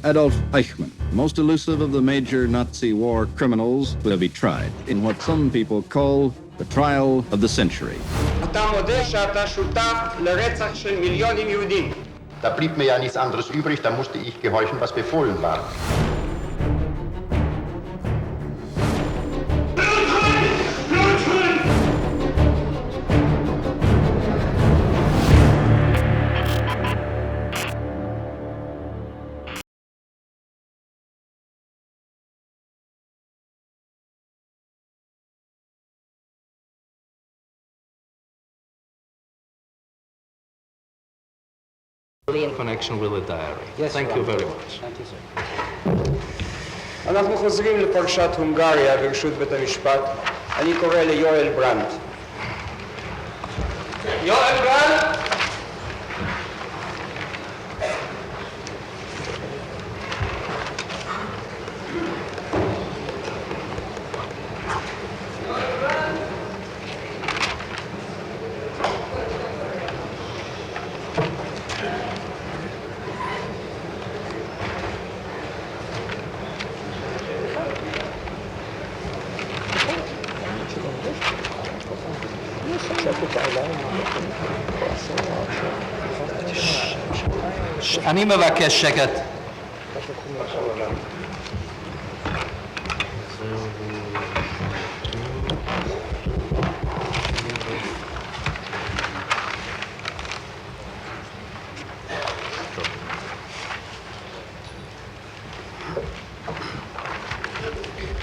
Adolf Eichmann, most elusive of the major Nazi war criminals, will be tried in what some people call the trial of the century. אתה מודה שאתה שותף לרצח של מיליונים יהודים. Da blieb mir ja nichts anderes übrig, da musste ich gehorchen, was befohlen war. In connection with the diary. Yes, Thank you very much. Thank you, sir. אנחנו חוזרים לפרשת הונגריה ברשות בית המשפט. אני קורא ליואל ברנט. יואל ברנט! אני מבקש שקט.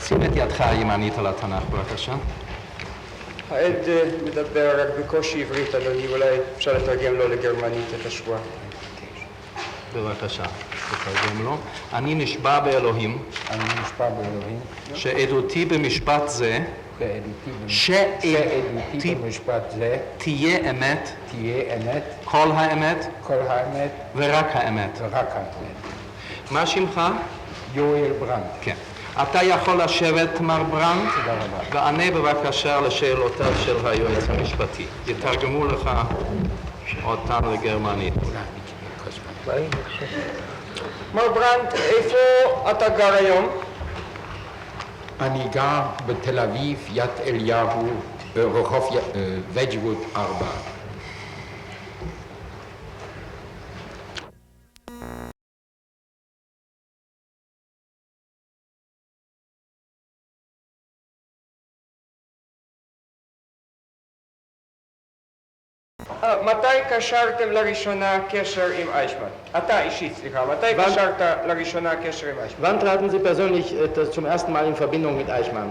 שים את ידך הימנית על התנ"ך בבקשה. העד מדבר רק בקושי עברית, אדוני, אולי אפשר לתרגם לו לגרמנית את השבועה. בבקשה, תתרגם לו. אני נשבע באלוהים שעדותי במשפט זה תהיה אמת, כל האמת ורק האמת. מה שמך? יואל ברנט. כן. אתה יכול לשבת, מר ברנט, וענה בבקשה לשאלותיו של היועץ המשפטי. יתרגמו לך אותן לגרמנית. מר ברנט, איפה אתה גר היום? אני גר בתל אביב, יד אליהו, רחוב וג'ווד 4. מתי קשרתם לראשונה קשר עם אייכמן? אתה אישית, סליחה, מתי קשרת לראשונה קשר עם אייכמן? Wann traten Sie persönlich zum ersten Mal in Verbindung mit Eichmann?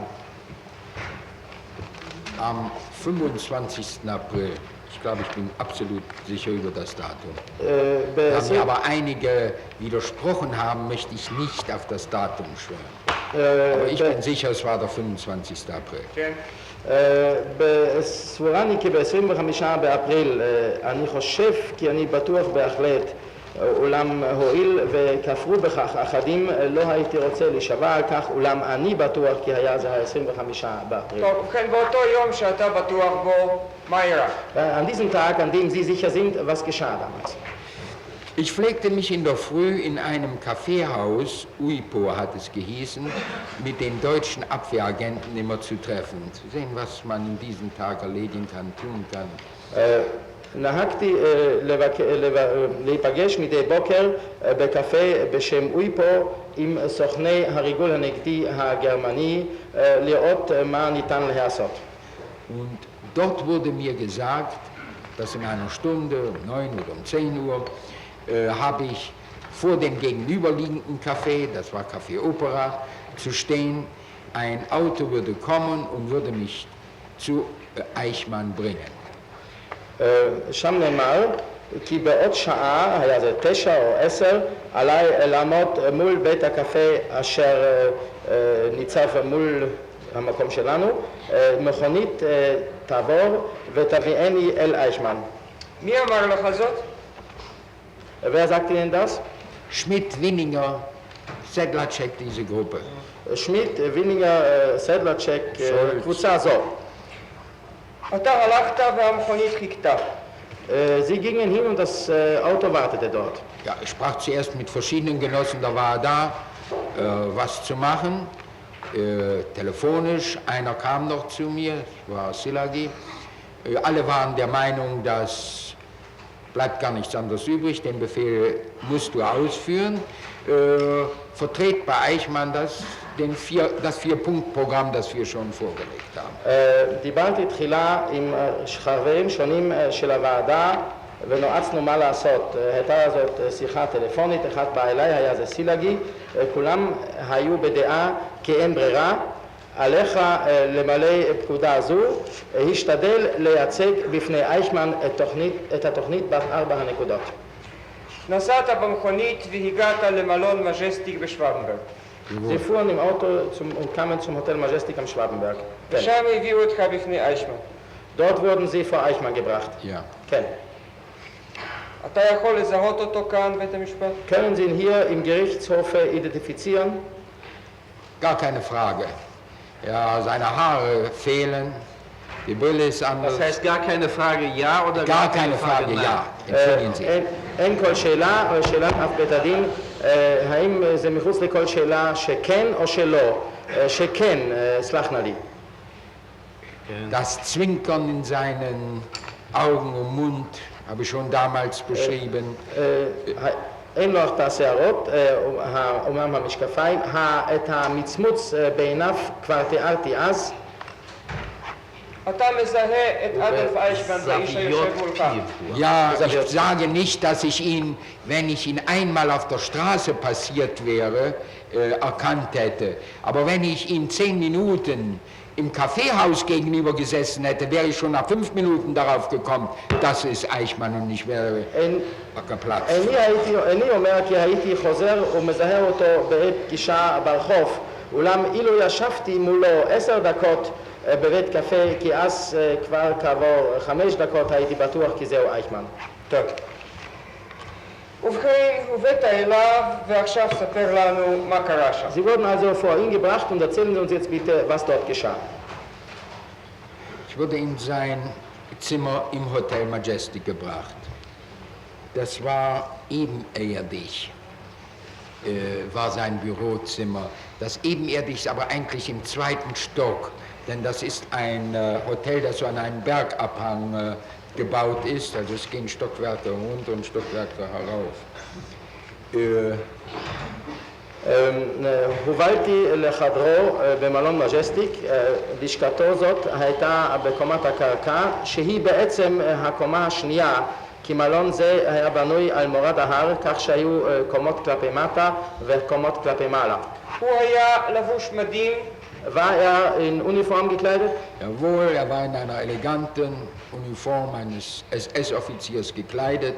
Am 25. April. Ich glaube, ich bin absolut sicher über das Datum. Da mir aber einige widersprochen haben, möchte ich nicht auf das Datum schwören. Aber ich bin sicher, es war der 25. April. בסבורני כי ב-25 באפריל, אני חושב כי אני בטוח בהחלט, אולם הועיל וכפרו בכך אחדים, לא הייתי רוצה להישבע על כך, אולם אני בטוח כי היה זה ה-25 באפריל. טוב, ובכן באותו יום שאתה בטוח בו, מה אירע? An diesem Tag, an dem Sie sicher sind, was geschah damals? Ich pflegte mich in der Früh in einem Kaffeehaus, UIPO hat es gehießen, mit den deutschen Abwehragenten immer zu treffen, zu sehen, was man in diesem Tag erledigen kann, tun kann. נהגתי להיפגש מדי בוקר בקפה בשם אויפו עם סוכני הריגול הנגדי הגרמני לראות מה ניתן לעשות. Und dort wurde mir gesagt, dass in einer Stunde, um 9 oder um 10 Uhr, habe ich vor dem gegenüberliegenden Café, das war Café Opera, zu stehen. Ein Auto würde kommen und würde mich zu Eichmann bringen. שם נאמר כי בעוד שעה, היה זה 9 או 10, עליי לעמוד מול בית הקפה אשר ניצב מול המקום שלנו, מכונית תעבור ותביאני אל אייכמן. מי אמר לך זאת? Wer sagt Ihnen das? Schmidt, Winninger, Sedlacek, diese Gruppe. Schmidt, Winninger, Sedlacek, קבוצה זו. אתה הלכת והמכונית חיכתה. Sie gingen hin und das Auto wartete dort. Ja, ich sprach zuerst mit verschiedenen Genossen, da war da, was zu machen, telefonisch. Einer kam noch zu mir, das war Silagi. Alle waren der Meinung, dass bleibt gar nichts anderes übrig, den Befehl musst du ausführen. Vertret bei Eichmann das Vier-Punkt-Programm, das wir schon vorgelegt haben. דיברתי תחילה עם חברים שונים של הוועדה ונועצנו מה לעשות. הייתה זאת שיחה טלפונית, אחד בא אליי, היה זה סילגי, כולם היו בדעה כי אין ברירה, עליך למלא פקודה זו, השתדל לייצג בפני אייכמן את התוכנית בת 4 הנקודות. נסעת במכונית והגעת למלון מז'סטיק בשוורנברג. Sie fuhren im Auto und kamen zum Hotel Majestic am Schwabenberg. ושם הביאו אותך בפני אייכמן. Dort wurden sie vor Eichmann gebracht. Ja. כן. אתה יכול לזהות אותו כאן בית המשפט? Können Sie ihn hier im Gerichtshof identifizieren? Gar keine Frage. Ja, seine Haare fehlen, die Brille ist anders. Das heißt gar keine Frage ja oder Gar keine Frage, nein? ja. Entschuldigen Sie. אין כל שאלה, או שאלת אף בית הדין, האם זה מחוץ לכל שאלה שכן או שלא? שכן, סלח נא לי. Das Zwinkern in seinen Augen und Mund habe ich schon damals beschrieben. אין לו את השערות, אומנם המשקפיים, את המצמוץ בעיניו כבר תיארתי אז. אתה מזהה את אדולף אייכמן באיש היושב מולך. Ja, ich sage nicht, dass ich ihn, wenn ich ihn einmal auf der Straße passiert wäre, erkannt hätte. Aber wenn ich ihn 10 Minuten im Kaffeehaus gegenüber gesessen hätte, wäre ich schon nach 5 Minuten darauf gekommen, das ist Eichmann und ich wäre geplatzt. איני אומר כי הייתי חוזר ומזהה אותו בעת פגישה ברחוב, אולם אילו ישבתי מולו 10 דקות בבית קפה, כי אז כבר כעבור 5 דקות הייתי בטוח כי זהו אייכמן. טוב. ובכן, הובאת אליו, ועכשיו ספר לנו מה קרה שם. Sie wurden also vor ihn gebracht und erzählen Sie uns jetzt bitte, was dort geschah. Ich wurde in sein Zimmer im Hotel Majestic gebracht. Das war ebenerdig, war sein Bürozimmer. Das ebenerdig ist aber eigentlich im 2. Stock, denn das ist ein Hotel, das so an einem Bergabhang gebaut ist, also es gehen Stockwerke runter und Stockwerke herauf. הובלתי לחדרו במלון מג'סטיק, לשכתו זאת הייתה בקומת הקרקע, שהיא בעצם הקומה השנייה, כי מלון זה היה בנוי על מורד ההר, כך שהיו קומות כלפי מטה וקומות כלפי מעלה. הוא היה לבוש מדים. War er in Uniform gekleidet? Jawohl, er war in einer eleganten Uniform eines SS-Offiziers gekleidet.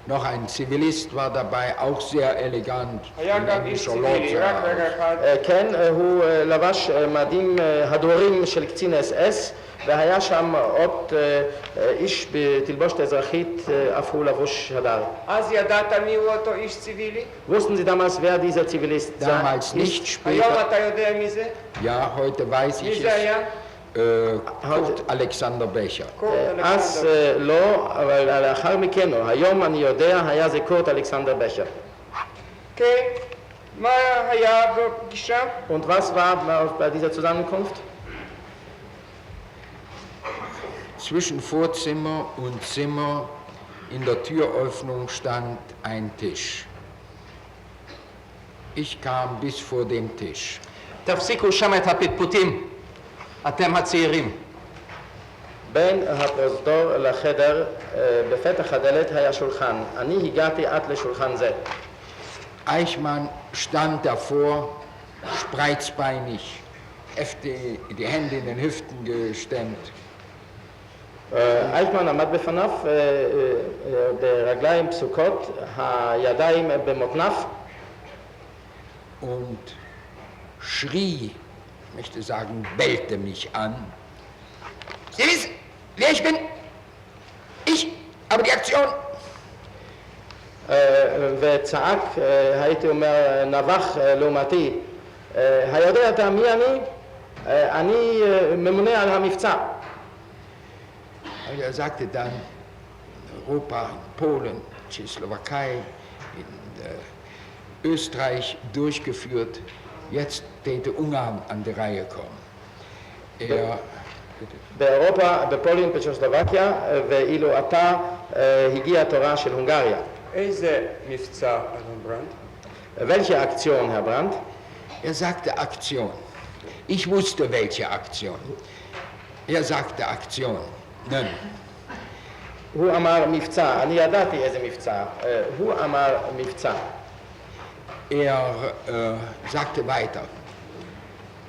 Noch ein Zivilist war dabei, auch sehr elegant. היה גם איש ציבילי, רק רגע אחד. כן, הוא לבש מדים הדורים של קצין אס-אס, והיה שם עוד איש בתלבושת אזרחית, אף הוא לבוש הדר. אז ידעת מי הוא אותו איש ציבילי? Wussten Sie damals, wer dieser Zivilist Damals nicht, היום später. אתה יודע מי זה? Ja, heute weiß מי ich זה היה? es. Kurt Alexander Becher. קורט אז אלכסנדר. לא, אבל לאחר מכן, או היום אני יודע, היה זה קורט אלכסנדר בכר. כן. מה היה בפגישה? Und was war bei dieser Zusammenkunft? Zwischen Vorzimmer und Zimmer in der Türöffnung stand ein Tisch. Ich kam bis vor dem Tisch. תפסיקו שם את הפטפוטים, אתם הצעירים. בין הפרוזדור לחדר, בפתח הדלת היה שולחן. אני הגעתי עד לשולחן זה. Eichmann stand davor, spreizbeinig, die Hände in den Hüften gestemmt. אייכמן עמד בפניו, ברגליים פסוקות, הידיים במותניו. Und schrie, ich möchte sagen, bellte mich an. Sie wissen, wer ich bin? Ich habe die Aktion. וצעק, הייתי אומר, נבח לעומתי, היודע אתה מי אני? אני ממונה על המבצע. Er sagte dann, Europa, in Polen, Tschechoslowakei, in Österreich durchgeführt. Jetzt täte Ungarn an die Reihe kommen. באירופה, בפולין, בצ'כוסלובקיה, ואילו עתה הגיע תורה של הונגריה. איזה מבצע, אדון ברנט? Welche Aktion, Herr Brandt? Sagte Aktion. Ich wusste, welche Aktion. Sagte Aktion. Nein. הוא אמר מבצע, אני ידעתי איזה מבצע. הוא אמר מבצע. Sagte weiter,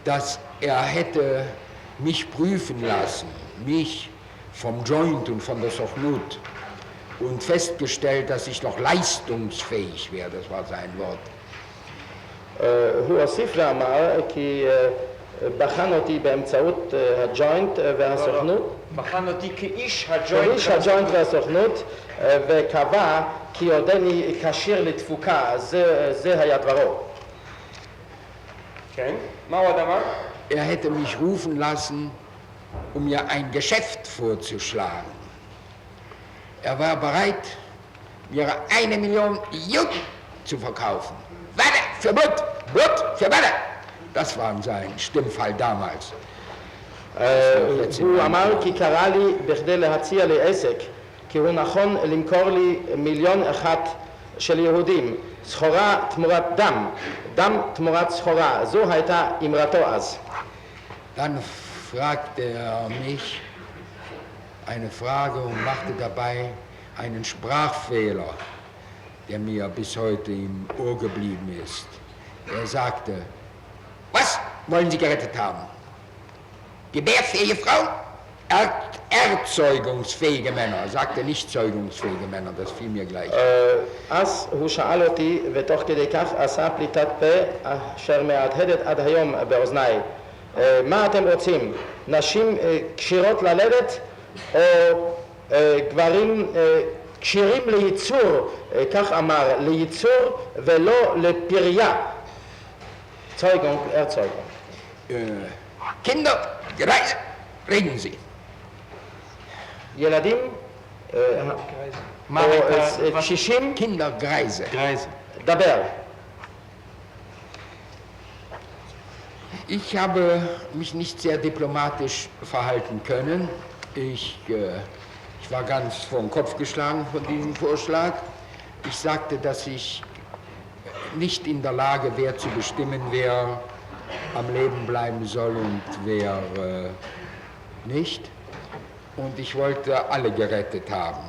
dass hätte mich prüfen lassen, mich vom Joint und von der Sochnut, und festgestellt, dass ich noch leistungsfähig wäre, das war sein Wort. הוא הוסיף ואמר כי בחן אותי באמצעות הג'וינט והסוכנות. בחן אותי כאיש הג'וינט והסוכנות, וקבע כי עודני כשיר לתפוקה, זה היה דברו. כן, מה עוד אמר? Hätte mich rufen lassen, um mir ein Geschäft vorzuschlagen. War bereit, mir 1 Million Jud zu verkaufen. Warte, für Blut für Warte. Das war sein Stimmfall damals. הוא אמר כי קרא לי בכדי להציע לי עסק, כי הוא נכון למכור לי 1,000,000 של יהודים, סחורה תמורת דם, דם תמורת סחורה, זו הייתה אמרתו אז. Dann fragte mich eine Frage und machte dabei einen Sprachfehler, der mir bis heute im Ohr geblieben ist. Sagte, was wollen Sie gerettet haben? Gebärfähige Frauen? Erzeugungsfähige Männer, sagte nicht zeugungsfähige Männer, das fiel mir gleich. אז הוא שאל אותי, ותוך כדי כך עשה פליטת פה אשר מהדהדת עד היום באוזניי. מה אתם רוצים? נשים כשירות ללדת או גברים כשירים לייצור, כך אמר, לייצור ולא לפריה. Zeugung, Erzeugung. Kinder, Greise, reden Sie. ילדים, או קשישים, Kinder, Greise. דבר. Ich habe mich nicht sehr diplomatisch verhalten können. Ich war ganz vor den Kopf geschlagen von diesem Vorschlag. Ich sagte, dass ich nicht in der Lage wäre zu bestimmen, wer am Leben bleiben soll und wer nicht. Und ich wollte alle gerettet haben.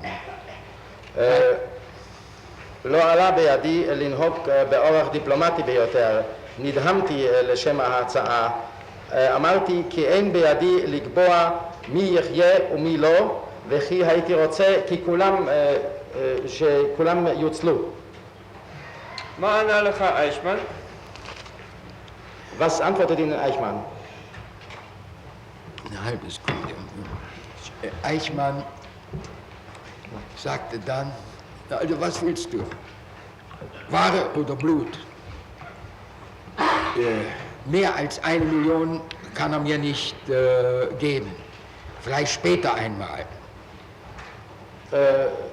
לא עלה בידי לנהוג באורח דיפלומטי ביותר. נדהמתי לשם ההצעה. אמרתי כי אין בידי לקבוע מי יחיה ומי לא, וכי הייתי רוצה שכולם יוצלו. מה ענה לך אייכמן? Was antwortet Ihnen Eichmann? Eine halbe Sekunde. Eichmann sagte dann, also was willst du? Ware oder Blut? Mehr als 1 Million kann er mir nicht geben. Vielleicht später einmal.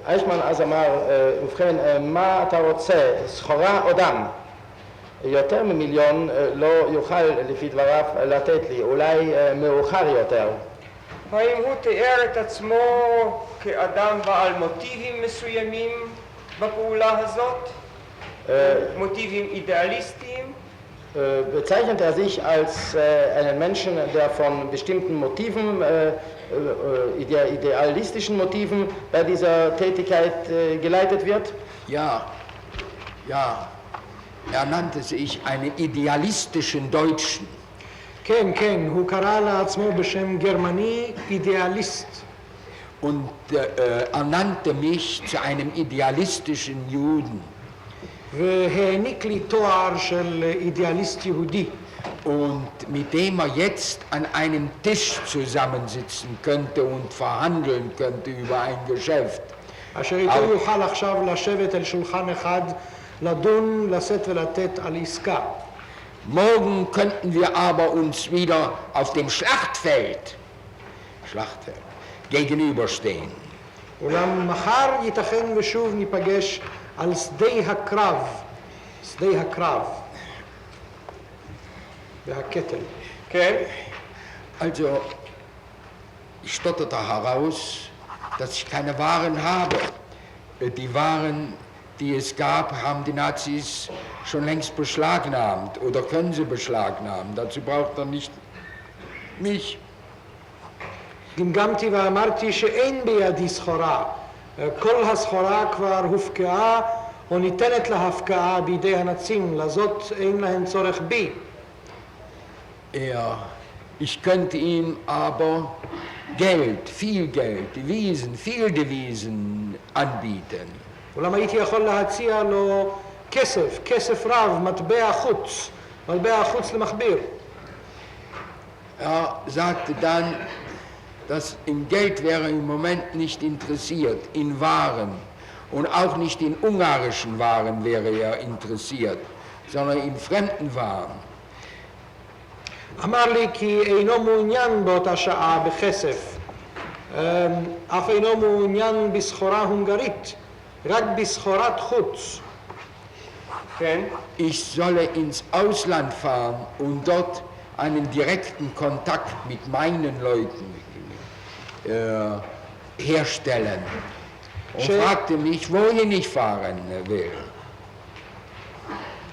אייכמן אז אמר, ובכן, מה אתה רוצה, סחורה או דם? יותר ממיליון לא יוכל לפי דבריו לתת לי, אולי מאוחר יותר. האם הוא תיאר את עצמו כאדם בעל מוטיבים מסוימים בפעולה הזאת? מוטיבים אידיאליסטיים? Bezeichnet er sich als einen Menschen, der von bestimmten Motiven, idealistischen Motiven bei dieser Tätigkeit geleitet wird? Ja. Er nannte sich einen idealistischen Deutschen. כן, הוא קרא לעצמו בשם גרמני אידיאליסט. Und er nannte mich zu einem idealistischen Juden. והעניק לי תואר של אידיאליסט יהודי. Und mit dem er jetzt an einem Tisch zusammensitzen könnte und verhandeln könnte über ein Geschäft. אשר איתו יוכל עכשיו לשבת אל שולחן אחד, לדון, לשאת ולתת על עסקה. Morgen könnten wir aber uns wieder auf dem Schlachtfeld gegenüberstehen. אולם מחר ייתכן ושוב ניפגש על שדה הקרב והקטל. כן? Also, ich stotterte heraus, dass ich keine Waren habe. Die Waren, die es gab, haben die Nazis schon längst beschlagnahmt oder können sie beschlagnahmen. Dazu braucht er nicht mich. גמגמתי ואמרתי שאין בידי סחורה. כל הסחורה כבר הופקעה או ניתנת להפקעה בידי הנאצים, לזאת אין להם צורך בי. Ich könnte ihm aber Geld, viel Geld, Devisen, viel Devisen anbieten. אולם הייתי יכול להציע לו כסף רב, מטבע חוץ למחביר. Sagte dann, dass in Geld wäre im Moment nicht interessiert, in Waren und auch nicht in ungarischen Waren wäre er interessiert, sondern in fremden Waren. אמר לי כי אינו מעוניין באותה שעה בכסף, אף אינו מעוניין בסחורה הונגרית, רק בסחורת חוץ. כן? Ich solle ins Ausland fahren und dort einen direkten Kontakt mit meinen Leuten herstellen. Und fragte mich, wohin ich fahren will.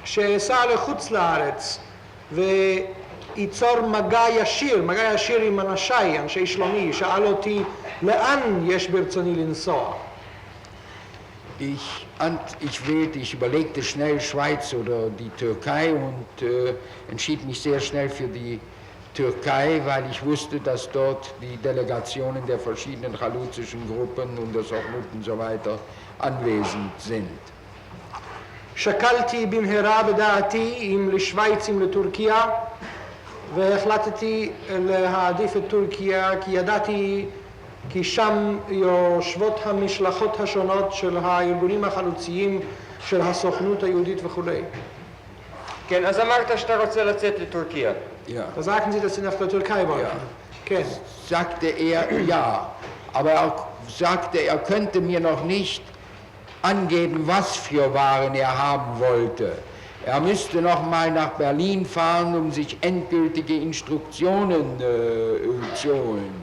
שאסע לחוץ לארץ וייצור מגע ישיר עם אנשי שלומי, שאל אותי לאן יש ברצוני לנסוע. Ich überlegte schnell Schweiz oder die Türkei und entschied mich sehr schnell für die Türkei, weil ich wusste, dass dort die Delegationen der verschiedenen chaluzischen Gruppen und der Sochnut und so weiter anwesend sind. שקלתי במהרה בדעתי אם לשוויץ אם לטורקיה, והחלטתי להעדיף את טורקיה כי ידעתי כי שם יושבות המשלחות השונות של הארגונים החלוציים של הסוכנות היהודית וכו'. כן, אז אמרת שאתה רוצה לצאת לטורקיה. Da sagten sie, dass sie nach der Türkei wollten. Ja. Sagte er, ja, aber er sagte, er könnte mir noch nicht angeben, was für Waren er haben wollte. Er müsste noch mal nach Berlin fahren, um sich endgültige Instruktionen zu holen.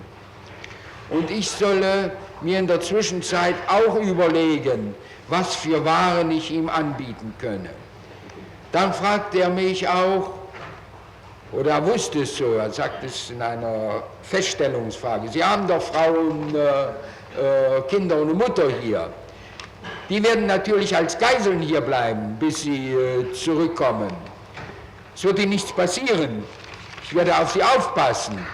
Und ich solle mir in der Zwischenzeit auch überlegen, was für Waren ich ihm anbieten könne. Dann fragte er mich auch, oder er wusste es so, er sagte es in einer Feststellungsfrage, Sie haben doch Frauen, Kinder und eine Mutter hier. Die werden natürlich als Geiseln hier bleiben, bis sie zurückkommen. Es wird ihnen nichts passieren. Ich werde auf sie aufpassen.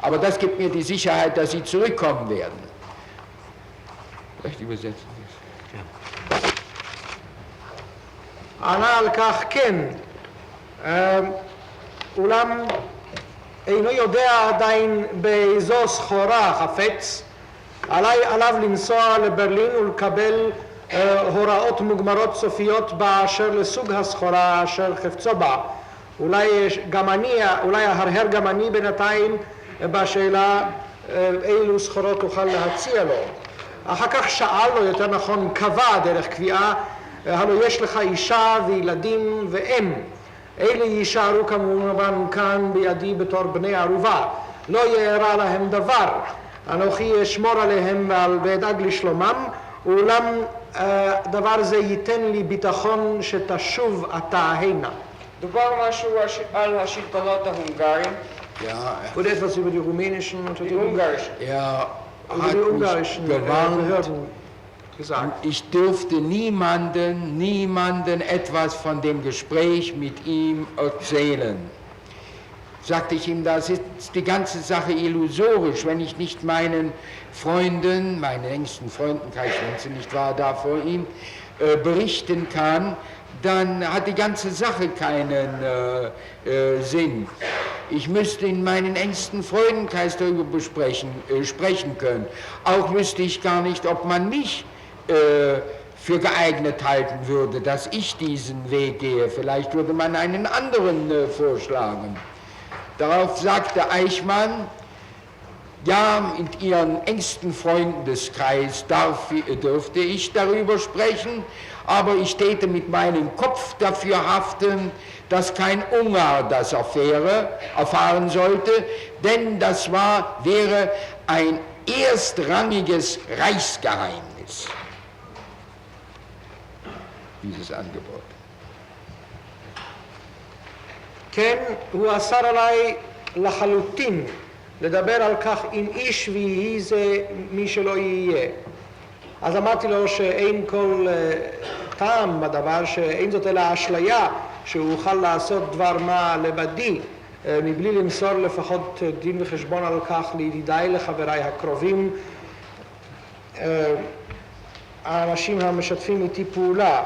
Aber das gibt mir die Sicherheit, dass sie zurückkommen werden. Vielleicht übersetzen wir es. ענה על כך כן, אולם אינו יודע עדיין באיזו סחורה חפץ, עליו לנסוע לברלין ולקבל הוראות מוגמרות סופיות באשר לסוג הסחורה אשר חפצו בה. אולי הרהר גם אני בינתיים בשאלה אילו סחורות אוכל להציע לו. אחר כך שאל לו, יותר נכון קבע דרך קביעה, הלוא יש לך אישה וילדים ואם, אלה יישארו כמובן כאן בידי בתור בני ערובה, לא יארע להם דבר, אנוכי אשמור עליהם ואדאג לשלומם, אולם דבר זה ייתן לי ביטחון שתשוב אתה הנה. דובר משהו על השלטונות ההונגריים? Und etwas über die rumänischen und die ungarischen. Er hat mich gewarnt, ich dürfte niemanden etwas von dem Gespräch mit ihm erzählen. Sagte ich ihm, das ist die ganze Sache illusorisch, wenn ich nicht meinen Freunden, meinen engsten Freunden, Kai Schwenze nicht wahr, da vor ihm, berichten kann, dann hat die ganze Sache keinen Sinn. Ich müsste in meinen engsten Freudenkreis darüber sprechen können. Auch wüsste ich gar nicht, ob man mich für geeignet halten würde, dass ich diesen Weg gehe. Vielleicht würde man einen anderen vorschlagen. Darauf sagte Eichmann, Ja, mit Ihren engsten Freundeskreis dürfte ich darüber sprechen, aber ich täte mit meinem Kopf dafür haften, dass kein Ungar das erfahren sollte, denn das wäre ein erstrangiges Reichsgeheimnis, dieses Angebot. כן, הוא אסר עליי לחלוטין לדבר על כך עם איש ויהי זה מי שלא יהיה. אז אמרתי לו שאין כל טעם בדבר, שאין זאת אלא אשליה שהוא יוכל לעשות דבר מה לבדי, מבלי למסור לפחות דין וחשבון על כך לידידיי, לחבריי הקרובים, האנשים המשתפים איתי פעולה.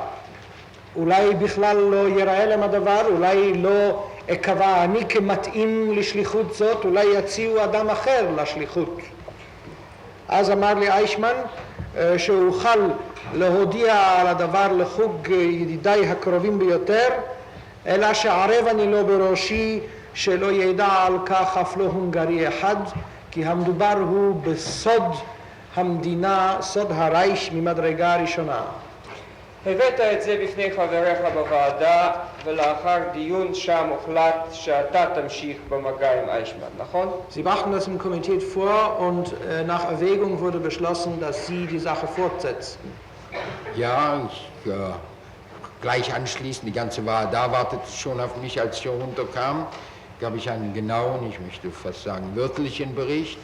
אולי בכלל לא ייראה להם הדבר, אולי לא אקבע אני כמתאים לשליחות זאת, אולי יציעו אדם אחר לשליחות. אז אמר לי איישמן שהוא אוכל להודיע על הדבר לחוג ידידיי הקרובים ביותר, אלא שערב אני לו בראשי שלא ידע על כך אף לא הונגרי אחד, כי המדובר הוא בסוד המדינה, סוד הרייך ממדרגה הראשונה. הבאת את זה בפני חבריך בוועדה, ולאחר דיון שם הוחלט שאתה תמשיך במגע עם איישמן, נכון? Sie brachten das im Komitee vor und nach Erwägung wurde beschlossen, dass Sie die Sache fortsetzen. Ja, gleich anschließend, die ganze da wartete schon auf mich, als ich hier runterkam, gab ich einen genauen, ich möchte fast sagen wörtlichen Bericht.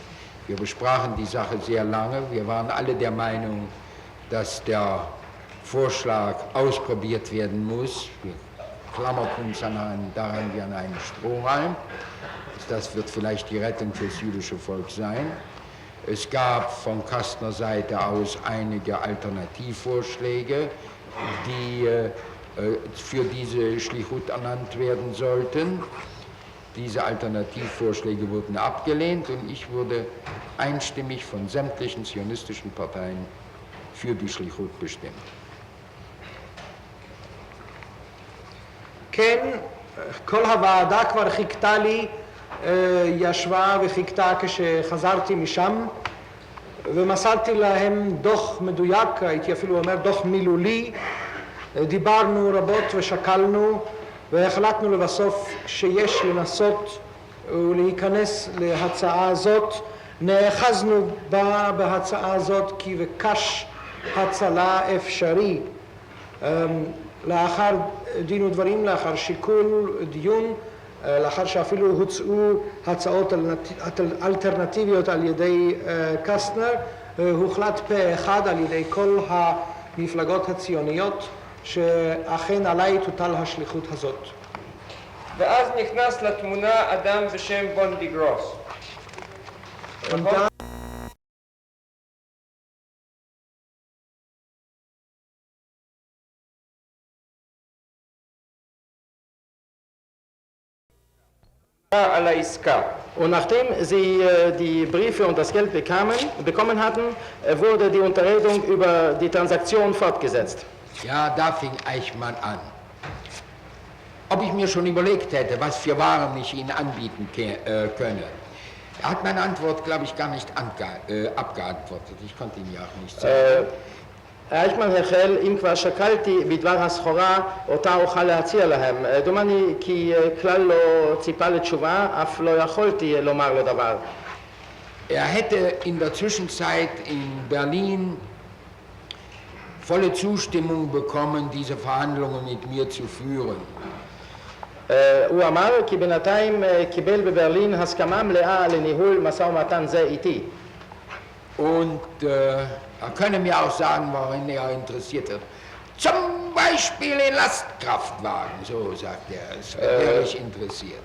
Wir besprachen die Sache sehr lange. Wir waren alle der Meinung, dass der Vorschlag ausprobiert werden muss. Wir klammerten uns daran wie an einen Strohhalm. Das wird vielleicht die Rettung fürs jüdische Volk sein. Es gab von Kastner Seite aus einige Alternativvorschläge, die für diese Schlichut ernannt werden sollten. Diese Alternativvorschläge wurden abgelehnt und ich wurde einstimmig von sämtlichen zionistischen Parteien für die Schlichut bestimmt. כן, כל הוועדה כבר חיכתה לי, ישבה וחיכתה כשחזרתי משם, ומסרתי להם דוח מדויק, הייתי אפילו אומר דוח מילולי. דיברנו רבות ושקלנו, והחלטנו לבסוף שיש לנסות ולהיכנס להצעה הזאת. נאחזנו בה בהצעה הזאת כי וקש הצלה אפשרי. לאחר דין ודברים, לאחר שיקול דיון, לאחר שאפילו הוצאו הצעות אלטרנטיביות על ידי קסטנר, הוחלט פה אחד על ידי כל המפלגות הציוניות שאכן עליי תוטל השליחות הזאת. ואז נכנס לתמונה אדם בשם בונדי גרוס. על העסקה. Und nachdem sie die Briefe und das Geld bekommen hatten, wurde die Unterredung über die Transaktion fortgesetzt. Ja, da fing Eichmann an. Ob ich mir schon überlegt hätte, was für Waren ich Ihnen anbieten könne. Er hat meine Antwort, glaube ich, gar nicht abgeantwortet. Ich konnte ihm ja auch nicht sagen. אייכמן החל, אם כבר שקלתי בדבר הסחורה אותה אוכל להציע להם. דומני כי כלל לא ציפה לתשובה, אף לא יכולתי לומר לו דבר. Er hätte in der Zwischenzeit in Berlin volle Zustimmung bekommen, diese Verhandlungen mit mir zu führen. הוא אמר כי בינתיים קיבל בברלין הסכמה מלאה לניהול משא ומתן זה איתי. Und er könne mir auch sagen, worin er interessiert wird. Zum Beispiel in Lastkraftwagen, so sagt er, es wäre ich interessiert.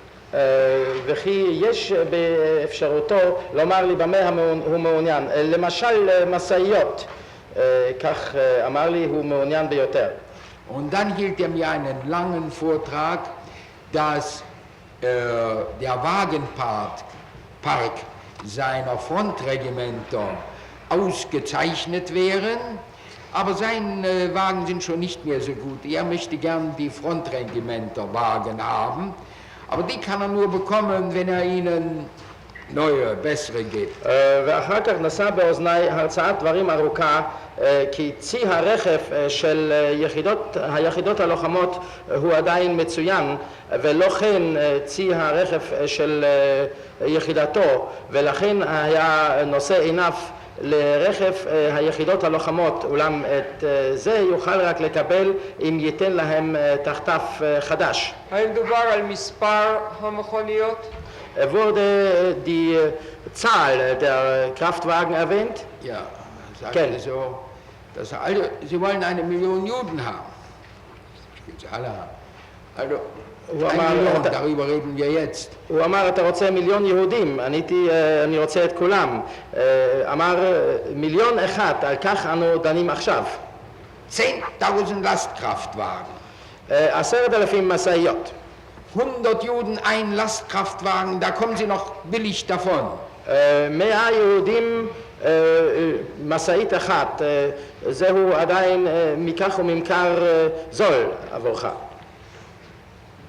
וכי יש באפשרותו לומר לי במה הוא מעוניין. למשל משאיות, כך אמר לי, הוא מעוניין ביותר. Und dann hielt er mir einen langen Vortrag, dass der Wagenpark seiner Frontregimenter ausgezeichnet wären, aber seine Wagen sind schon nicht mehr so gut. Er möchte gern die Frontregimenterwagen haben, aber die kann er nur bekommen, wenn er ihnen neue, bessere gibt. ואחר כך נשא באוזניי הרצאת דברים ארוכה כי צי הרכב של היחידות הלוחמות הוא עדיין מצוין ולא כן צי הרכב של יחידתו ולכן היה נושא עיניו לרכב היחידות הלוחמות אולם את זה יוכל רק לקבל אם ייתן להם תחתיו חדש. האם דובר על מספר המכוניות? wurde die Zahl der Kraftwagen erwähnt? Ja, er Gell. sagte so, dass sie wollen 1 Million Juden haben. Das will sie alle haben. Also, הוא 1 אמר, Million, darüber reden wir jetzt. הוא אמר, אתה רוצה מיליון יהודים, אני רוצה את כולם. אמר, 1,000,000, על כך אנו דנים עכשיו. 10.000 Lastkraftwagen. 10,000 משאיות. 100 Juden, ein Lastkraftwagen, da kommen sie noch billig davon. 100 יהודים, משאית אחת, זהו עדיין מכך וממכר זול עבורך.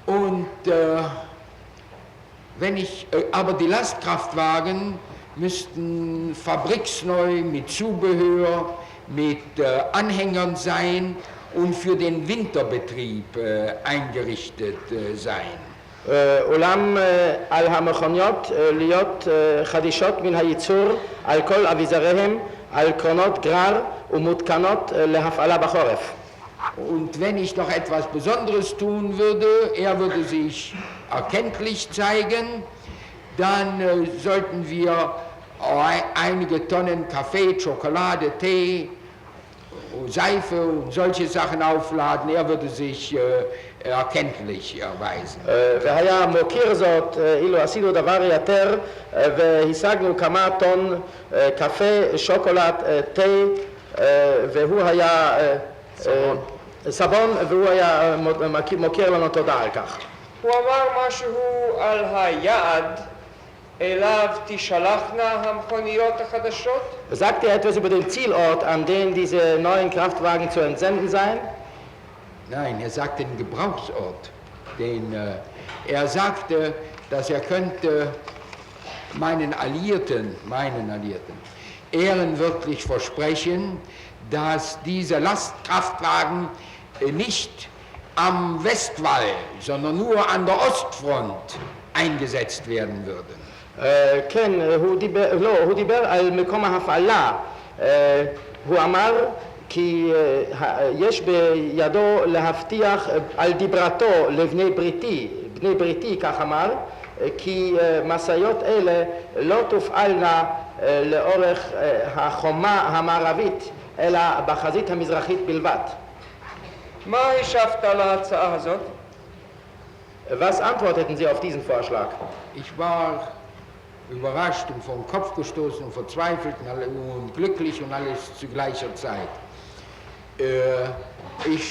Und aber die Lastkraftwagen müssten fabriksneu mit Zubehör, mit Anhängern sein und für den Winterbetrieb eingerichtet sein. אולם על המכוניות להיות חדישות מן הייצור על כל אביזריהם, על קרונות גרר ומותקנות להפעלה בחורף. Und wenn ich noch etwas Besonderes tun würde, er würde sich erkenntlich zeigen, dann sollten wir einige Tonnen Kaffee, Schokolade, Tee, Seife und solche Sachen aufladen. Er würde sich erkenntlich erweisen. והיה מוקיר זאת אילו עשינו דבר יותר והשגנו כמה טון קפה, שוקולד, תה והוא היה סבון והוא היה מוקיר לנו תודה על כך. הוא אמר משהו על היעד אליו תשלחנה המכוניות החדשות? Sagt er etwas über den Zielort, an den diese neuen Kraftwagen zu entsenden seien? Nein, er sagte den Gebrauchsort. Er sagte, dass er könnte meinen Alliierten, ehrenwörtlich versprechen, dass diese Lastkraftwagen nicht am Westwall, sondern nur an der Ostfront eingesetzt werden würden. כן, הוא דיבר על מקום ההפעלה. הוא אמר כי יש בידו להבטיח על דיברתו לבני בריתי, כך אמר, כי משאיות אלה לא תופעלנה לאורך החומה המערבית, אלא בחזית המזרחית בלבד. מה השבת על ההצעה הזאת? Was antworteten Sie auf diesen Vorschlag? Ich war überrascht und vom Kopf gestoßen und verzweifelt und glücklich und alles zu gleicher Zeit. Ich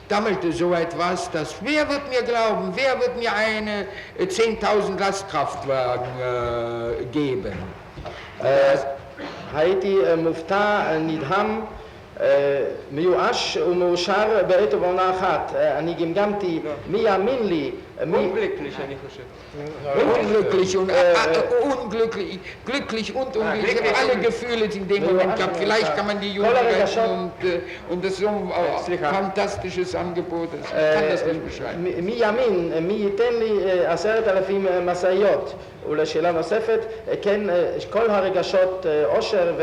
stammelte so etwas, dass wer wird mir glauben, wer wird mir eine 10.000 Lastkraftwagen geben? הייתי מופתע, נדהם, מיואש ומאושר בעת ובעונה אחת. אני גמגמתי, מי יאמין לי? unglücklich, אני חושב. Unglücklich und glücklich und unglücklich. Ich habe alle Gefühle in dem Moment gehabt. Vielleicht kann man die Juden retten und das ist so ein fantastisches Angebot. Ich kann das nicht beschreiben. מי יאמין? מי ייתן לי 10,000 משאיות? ולשאלה נוספת, כן, כל הרגשות עושר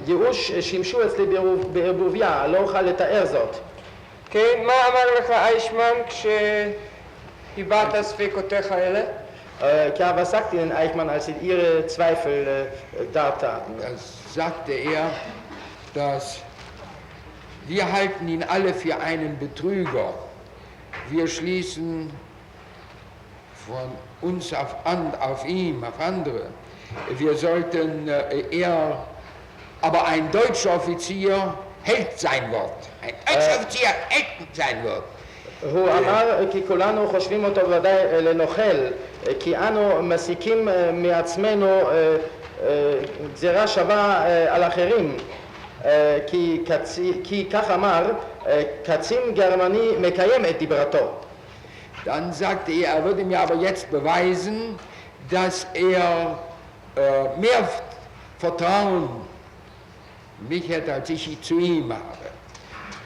וייאוש שימשו אצלי בערבוביה, לא אוכל לתאר זאת. כן, מה אמר לך איישמן כשהבעת ספקותיך אלה? Ja, was sagte Ihnen Eichmann, als Sie Ihre Zweifel dartaten? Da sagte er, dass wir halten ihn alle für einen Betrüger. Wir schließen von uns auf ihn, auf andere. Wir sollten aber ein deutscher Offizier Held sein wird. Ein deutscher Offizier Held sein wird. הוא אמר כי כולנו חושבים אותו ודאי לנוכל, כי אנו מסיקים מעצמנו גזירה שווה על אחרים, כי כך אמר, קצין גרמני מקיים את דיברתו. Dann sagte er würde mir aber jetzt beweisen, dass er mehr Vertrauen in mich hätte, als ich zu ihm habe.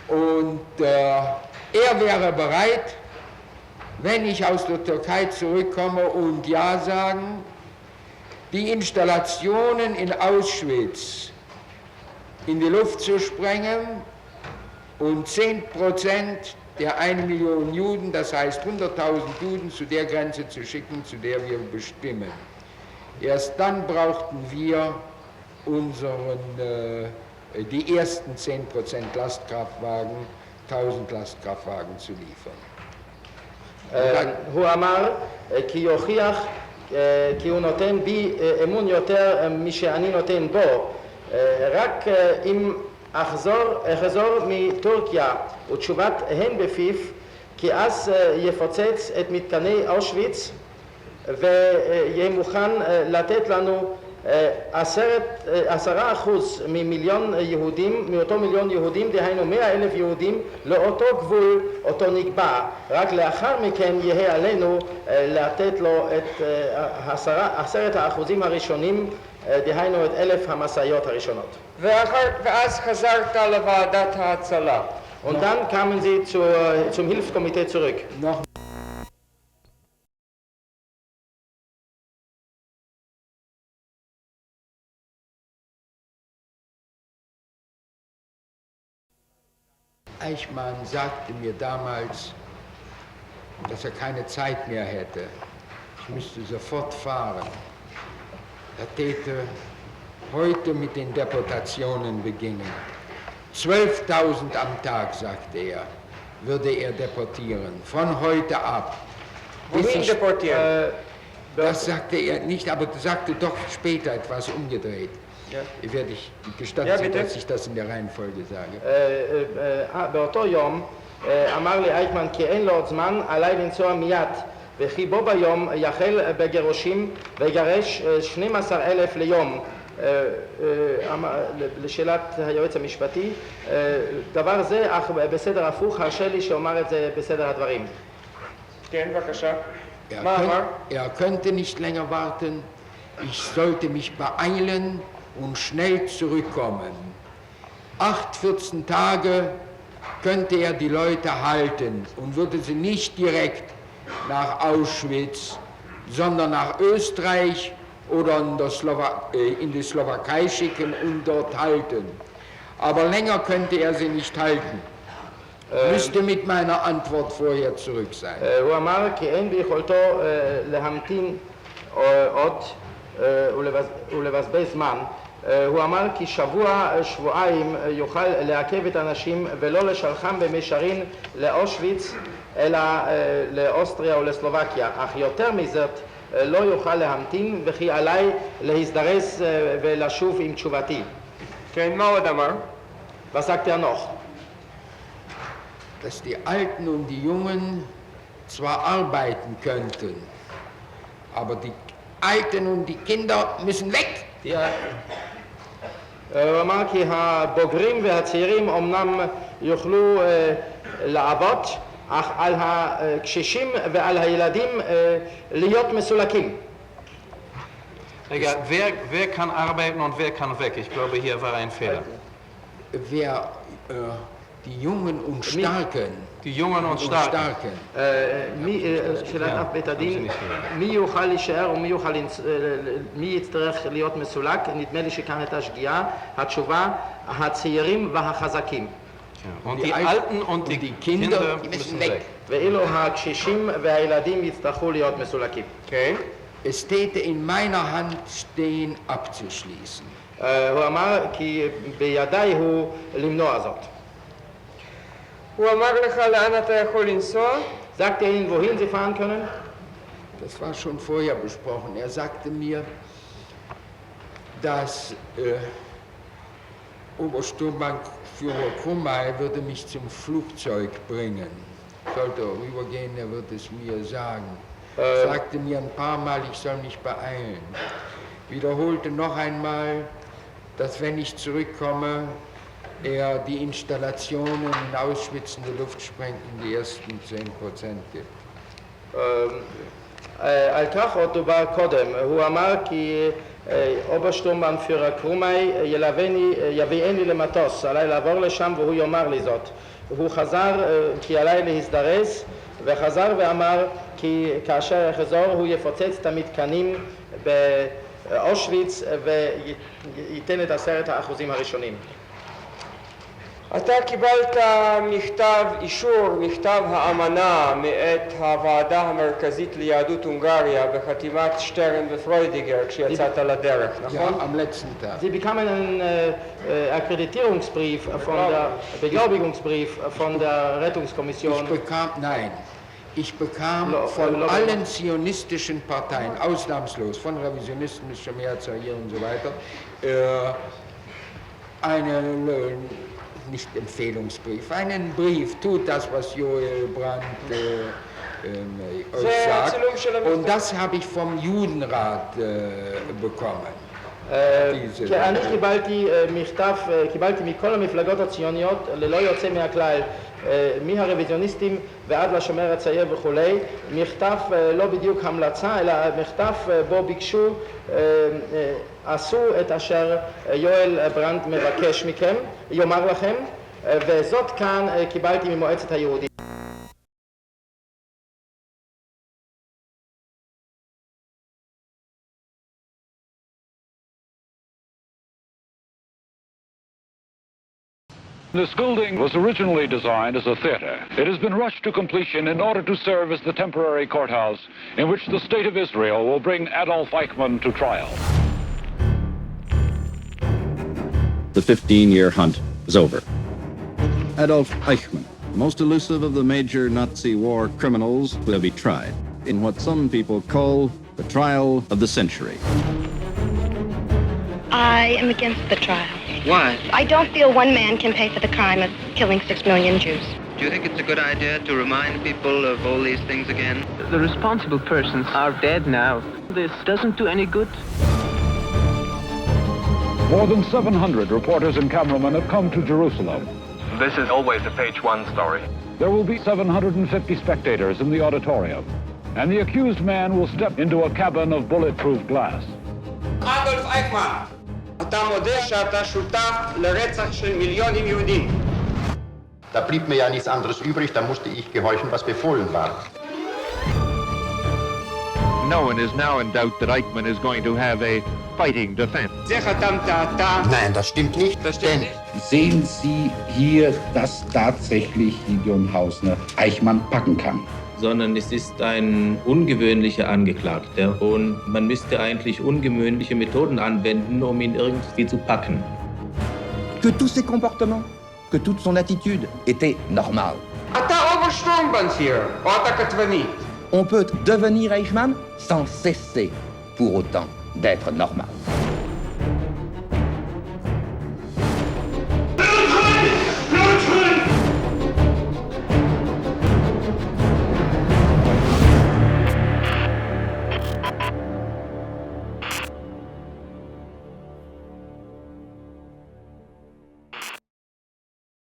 Und er wäre bereit, wenn ich aus der Türkei zurückkomme und Ja sagen, die Installationen in Auschwitz in die Luft zu sprengen und 10% der 1 Million Juden, das heißt 100.000 Juden, zu der Grenze zu schicken, zu der wir bestimmen. Erst dann brauchten wir die ersten 10% Lastkraftwagen, 1000 Lastkraftwagen zu liefern. הוא אמר כי יוכיח כי הוא נותן בי אמון יותר משאני נותן בו. רק אם אחזור מטורקיה ותשובת הן בפיו, כי אז יפוצץ את מתקני אושוויץ ויהיה מוכן לתת לנו 10% ממיליון יהודים, מאותו מיליון יהודים, דהיינו 100,000 יהודים, לאותו גבול אותו נקבע. רק לאחר מכן יהיה עלינו לתת לו את 10% הראשונים, דהיינו את 1,000 המשאיות הראשונות. ואז חזרת לוועדת ההצלה. Und dann kamen sie zum Hilfskomitee zurück. Eichmann sagte mir damals, dass er keine Zeit mehr hätte. Ich müsste sofort fahren. Er täte heute mit den Deportationen beginnen. 12.000 am Tag, sagte er, würde er deportieren, von heute ab. Wohin deportieren? Das sagte er nicht, aber sagte doch später etwas umgedreht. Ja. Werde ich gestatten, dass ich das in der Reihenfolge sage. באותו יום אמר לי אייכמן כי אין לו עוד זמן, עליי לנסוע מיד, וכי בו ביום יחל בגירושים ויגרש 12,000 ליום. לשאלת היועץ המשפטי, דבר זה, אך בסדר הפוך, הרשה לי שאומר את זה בסדר הדברים. כן, בבקשה. מה אמר? Er könnte nicht länger warten, ich sollte mich beeilen und schnell zurückkommen. 14 Tage könnte er die Leute halten und würde sie nicht direkt nach Auschwitz, sondern nach Österreich oder in die Slowakei schicken und dort halten. Aber länger könnte er sie nicht halten. müsste mit meiner Antwort vorher zurück sein. הוא אמר כי אין ביכולתו להמתין עוד ולבזבז זמן. הוא אמר כי שבועיים יוכל לעכב את האנשים ולא לשלחם במישרין לאושוויץ אלא לאוסטריה או לסלובקיה, אך יותר מזאת לא יוכל להמתין וכי עליי להזדרז ולשוב עם תשובתי. כן, מה עוד אמר? Was sagt er noch? Dass die Alten und die Jungen zwar arbeiten könnten, aber die Alten und die Kinder müssen weg. הוא אמר כי הבוגרים והצעירים אמנם יוכלו לעבוד, אך על הקשישים ועל הילדים להיות מסולקים. Wer kann arbeiten und wer kann weg? Ich glaube, hier war ein Fehler. Wer die Jungen und Starken, Die Jungen und Starken. שאלת אף בית הדין, מי יוכל להישאר ומי יצטרך להיות מסולק? נדמה לי שכאן הייתה שגיאה. התשובה, הצעירים והחזקים. Und die Alten und die Kinder müssen weg. ואילו הקשישים והילדים יצטרכו להיות מסולקים. כן. es täte in meiner Hand stehen, abzuschließen. הוא אמר כי בידיי הוא למנוע זאת. הוא אמר לך לאן אתה יכול לנסוע? Sagt er ihnen, wohin sie fahren können? Das war schon vorher besprochen. Er sagte mir, dass Obersturmbannführer Krummay würde mich zum Flugzeug bringen. Ich sollte rübergehen, er wird es mir sagen. Er sagte mir ein paar Mal, ich soll mich beeilen. Wiederholte noch einmal, dass wenn ich zurückkomme, er die Installationen in Auschwitz in die Luft sprengt und die ersten 10% gibt. על כך עוד דובר קודם, הוא אמר כי אוברשטורמבנפירר קרומי יביאני למטוס, עליי לעבור לשם והוא יאמר לי זאת. הוא חזר כי עליי להזדרז וחזר ואמר כי כאשר יחזור הוא יפוצץ את המתקנים באושוויץ וייתן את 10% הראשונים. אתה קיבלת מכתב אישור, מכתב האמנה מאת הוועדה המרכזית ליהדות הונגריה בחתימת שטרן ופרוידיגר כשיצאת לדרך, נכון? Ja, am letzten Tag. Sie bekamen einen Akkreditierungsbrief Beglaubigungsbrief von der Rettungskommission. Ich bekam von allen zionistischen Parteien, ausnahmslos, von Revisionisten bis Schemiazair und so weiter, nicht Empfehlungsbrief, einen Brief, tut das, was Joel Brandt euch sagt. Und das habe ich vom Judenrat bekommen. אני קיבלתי מכל המפלגות הציוניות ללא יוצא מהכלל, מהרוויזיוניסטים ועד לשומר הצעיר וכולי, מכתב לא בדיוק המלצה אלא מכתב בו ביקשו, עשו את אשר יואל ברנד מבקש מכם, יאמר לכם, וזאת כאן קיבלתי ממועצת היהודים. This building was originally designed as a theater. It has been rushed to completion in order to serve as the temporary courthouse in which the State of Israel will bring Adolf Eichmann to trial. The 15-year hunt is over. Adolf Eichmann, the most elusive of the major Nazi war criminals, will be tried in what some people call the trial of the century. I am against the trial. Why? I don't feel one man can pay for the crime of killing 6 million Jews. Do you think it's a good idea to remind people of all these things again? The responsible persons are dead now. This doesn't do any good. More than 700 reporters and cameramen have come to Jerusalem. This is always a page-one story. There will be 750 spectators in the auditorium, and the accused man will step into a cabin of bulletproof glass. Adolf Eichmann, אתה מודה שאתה שותף לרצח של מיליונים יהודים. Da blieb mir ja nichts anderes übrig, da musste ich gehorchen, was befohlen war. No one is now in doubt that Eichmann is going to have a fighting defense. Nein, das stimmt nicht. Denn sehen Sie hier, dass tatsächlich Gideon Hausner Eichmann packen kann? Sondern es ist ein ungewöhnlicher Angeklagter und man müsste eigentlich ungewöhnliche Methoden anwenden, um ihn irgendwie zu packen. Que tous ses comportements, que toute son attitude était normale. אתה אוברשטורמבנפירר, או אתה כתבנית. On peut devenir Eichmann sans cesser pour autant d'être normal.